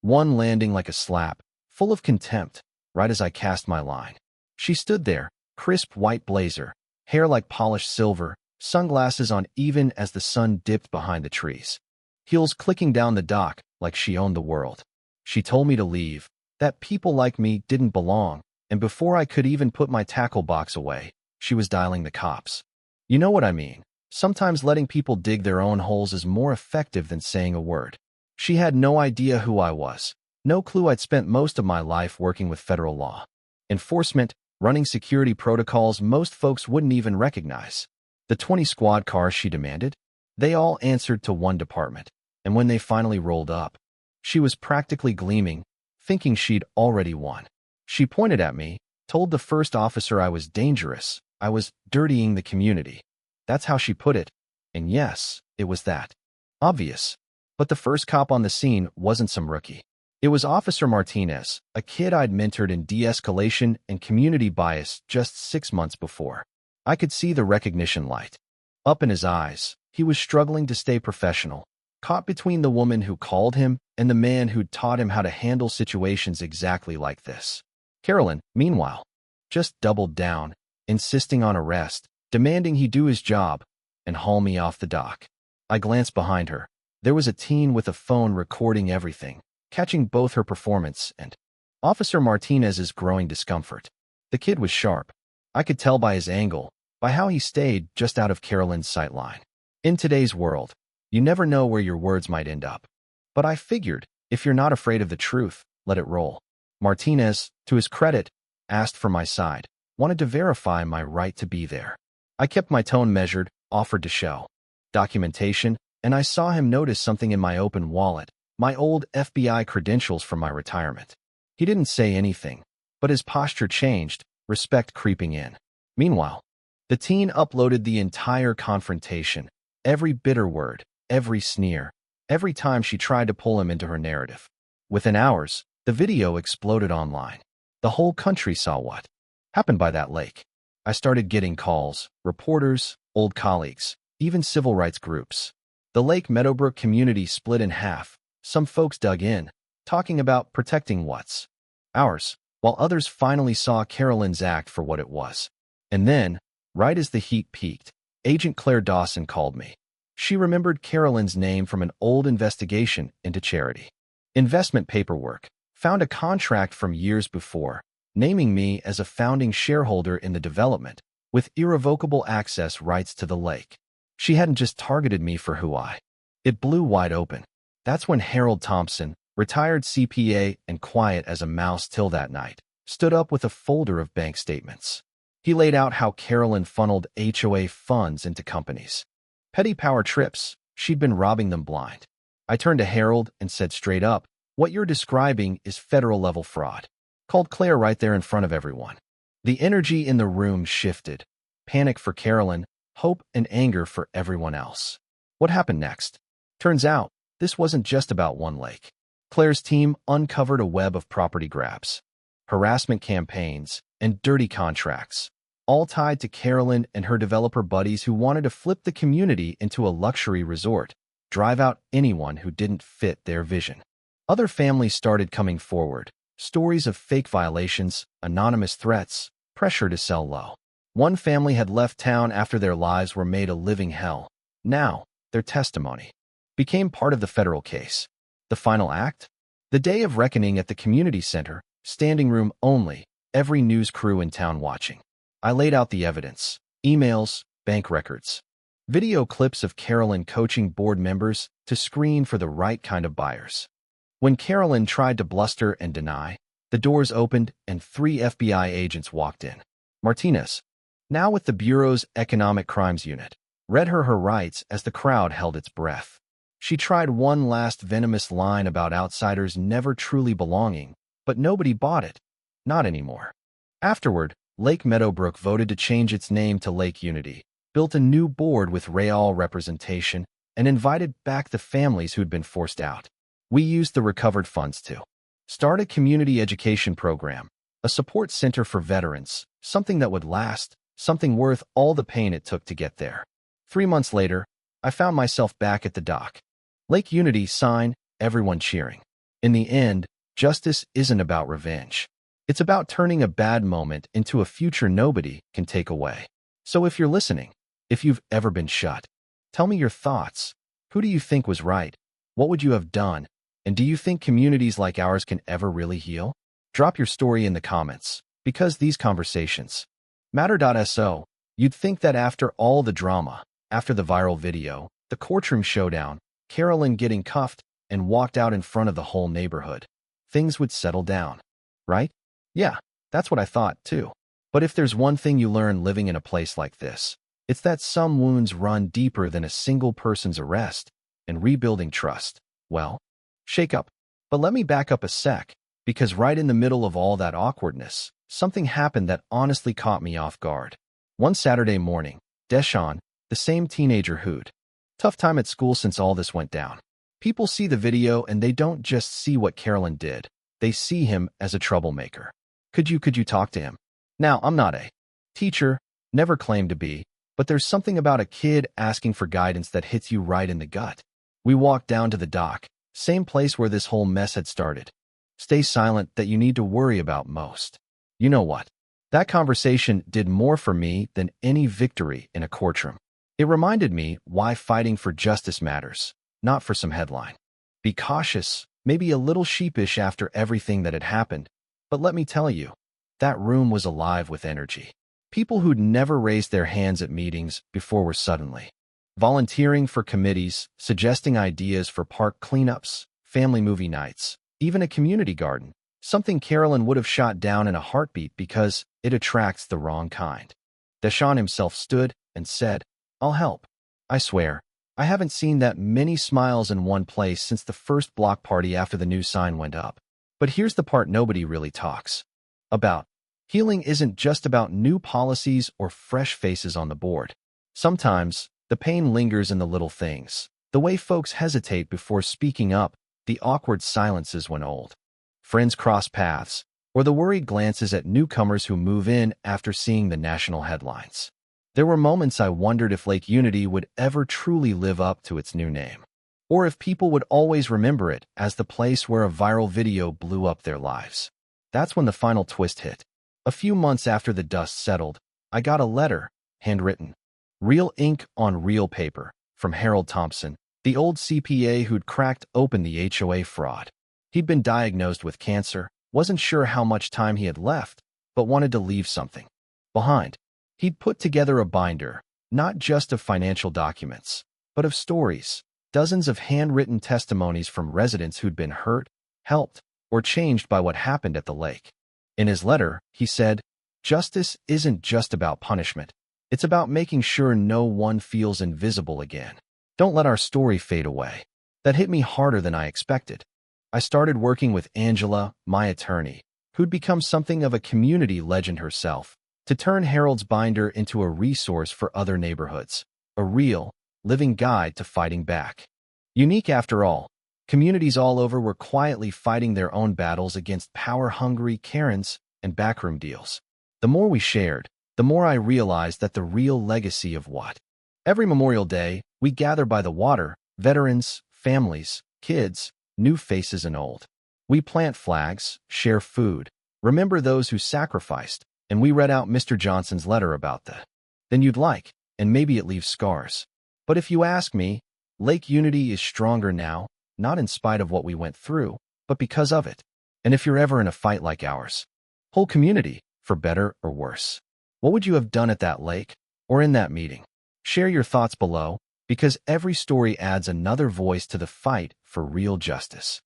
one landing like a slap, full of contempt, right as I cast my line. She stood there, crisp white blazer, hair like polished silver, sunglasses on even as the sun dipped behind the trees. Heels clicking down the dock like she owned the world. She told me to leave, that people like me didn't belong, and before I could even put my tackle box away, she was dialing the cops. You know what I mean? Sometimes letting people dig their own holes is more effective than saying a word. She had no idea who I was. No clue I'd spent most of my life working with federal law enforcement, running security protocols most folks wouldn't even recognize. The 20 squad cars she demanded? They all answered to one department, and when they finally rolled up, she was practically gleaming, thinking she'd already won. She pointed at me, told the first officer I was dangerous, I was dirtying the community. That's how she put it, and yes, it was that. Obvious. But the first cop on the scene wasn't some rookie. It was Officer Martinez, a kid I'd mentored in de-escalation and community bias just 6 months before. I could see the recognition light up in his eyes. He was struggling to stay professional, caught between the woman who called him and the man who'd taught him how to handle situations exactly like this. Carolyn, meanwhile, just doubled down, insisting on arrest, demanding he do his job and haul me off the dock. I glanced behind her. There was a teen with a phone recording everything, catching both her performance and Officer Martinez's growing discomfort. The kid was sharp. I could tell by his angle, by how he stayed just out of Carolyn's sightline. In today's world, you never know where your words might end up. But I figured, if you're not afraid of the truth, let it roll. Martinez, to his credit, asked for my side, wanted to verify my right to be there. I kept my tone measured, offered to show documentation, and I saw him notice something in my open wallet, my old FBI credentials from my retirement. He didn't say anything, but his posture changed, respect creeping in. Meanwhile, the teen uploaded the entire confrontation, every bitter word, every sneer, every time she tried to pull him into her narrative. Within hours, the video exploded online. The whole country saw what happened by that lake. I started getting calls, reporters, old colleagues, even civil rights groups. The Lake Meadowbrook community split in half. Some folks dug in, talking about protecting what's ours, while others finally saw Carolyn's act for what it was. And then, right as the heat peaked, Agent Claire Dawson called me. She remembered Carolyn's name from an old investigation into charity investment paperwork, found a contract from years before, naming me as a founding shareholder in the development, with irrevocable access rights to the lake. She hadn't just targeted me for who it blew wide open. That's when Harold Thompson, retired CPA and quiet as a mouse till that night, stood up with a folder of bank statements. He laid out how Carolyn funneled HOA funds into companies. Petty power trips, she'd been robbing them blind. I turned to Harold and said straight up, what you're describing is federal-level fraud. Called Claire right there in front of everyone. The energy in the room shifted. Panic for Carolyn, hope and anger for everyone else. What happened next? Turns out, this wasn't just about one lake. Claire's team uncovered a web of property grabs, harassment campaigns, and dirty contracts, all tied to Carolyn and her developer buddies who wanted to flip the community into a luxury resort, drive out anyone who didn't fit their vision. Other families started coming forward, stories of fake violations, anonymous threats, pressure to sell low. One family had left town after their lives were made a living hell. Now, their testimony became part of the federal case. The final act? The day of reckoning at the community center, standing room only, every news crew in town watching. I laid out the evidence, emails, bank records, video clips of Carolyn coaching board members to screen for the right kind of buyers. When Carolyn tried to bluster and deny, the doors opened and 3 FBI agents walked in. Martinez, now with the Bureau's Economic Crimes Unit, read her rights as the crowd held its breath. She tried one last venomous line about outsiders never truly belonging, but nobody bought it. Not anymore. Afterward, Lake Meadowbrook voted to change its name to Lake Unity, built a new board with real representation, and invited back the families who'd been forced out. We used the recovered funds to start a community education program, a support center for veterans, something that would last, something worth all the pain it took to get there. 3 months later, I found myself back at the dock. Lake Unity sign, everyone cheering. In the end, justice isn't about revenge. It's about turning a bad moment into a future nobody can take away. So if you're listening, if you've ever been shut, tell me your thoughts. Who do you think was right? What would you have done? And do you think communities like ours can ever really heal? Drop your story in the comments, because these conversations matter. You'd think that after all the drama, after the viral video, the courtroom showdown, Carolyn getting cuffed and walked out in front of the whole neighborhood, things would settle down, right? Yeah, that's what I thought too. But if there's one thing you learn living in a place like this, it's that some wounds run deeper than a single person's arrest, and rebuilding trust, well, shake up. But let me back up a sec, because right in the middle of all that awkwardness, something happened that honestly caught me off guard. One Saturday morning, Deshaun, the same teenager who'd tough time at school since all this went down. People see the video and they don't just see what Carolyn did. They see him as a troublemaker. Could you talk to him? Now, I'm not a teacher, never claimed to be, but there's something about a kid asking for guidance that hits you right in the gut. We walked down to the dock, same place where this whole mess had started. Stay silent that you need to worry about most. You know what? That conversation did more for me than any victory in a courtroom. It reminded me why fighting for justice matters, not for some headline. Be cautious, maybe a little sheepish after everything that had happened, but let me tell you, that room was alive with energy. People who'd never raised their hands at meetings before were suddenly volunteering for committees, suggesting ideas for park cleanups, family movie nights, even a community garden, something Carolyn would have shot down in a heartbeat because it attracts the wrong kind. Deshaun himself stood and said, "I'll help. I swear, I haven't seen that many smiles in one place since the first block party after the new sign went up." But here's the part nobody really talks about. Healing isn't just about new policies or fresh faces on the board. Sometimes, the pain lingers in the little things, the way folks hesitate before speaking up, the awkward silences when old friends cross paths, or the worried glances at newcomers who move in after seeing the national headlines. There were moments I wondered if Lake Unity would ever truly live up to its new name, or if people would always remember it as the place where a viral video blew up their lives. That's when the final twist hit. A few months after the dust settled, I got a letter, handwritten, real ink on real paper, from Harold Thompson, the old CPA who'd cracked open the HOA fraud. He'd been diagnosed with cancer, wasn't sure how much time he had left, but wanted to leave something behind. He'd put together a binder, not just of financial documents, but of stories, dozens of handwritten testimonies from residents who'd been hurt, helped, or changed by what happened at the lake. In his letter, he said, "Justice isn't just about punishment. It's about making sure no one feels invisible again. Don't let our story fade away." That hit me harder than I expected. I started working with Angela, my attorney, who'd become something of a community legend herself, to turn Harold's binder into a resource for other neighborhoods, a real, living guide to fighting back. Unique after all, communities all over were quietly fighting their own battles against power-hungry Karens and backroom deals. The more we shared, the more I realized that the real legacy of what? Every Memorial Day, we gather by the water, veterans, families, kids, new faces and old. We plant flags, share food, remember those who sacrificed, and we read out Mr. Johnson's letter about the then you'd like, and maybe it leaves scars. But if you ask me, Lake Unity is stronger now, not in spite of what we went through, but because of it. And if you're ever in a fight like ours, whole community, for better or worse, what would you have done at that lake, or in that meeting? Share your thoughts below, because every story adds another voice to the fight for real justice.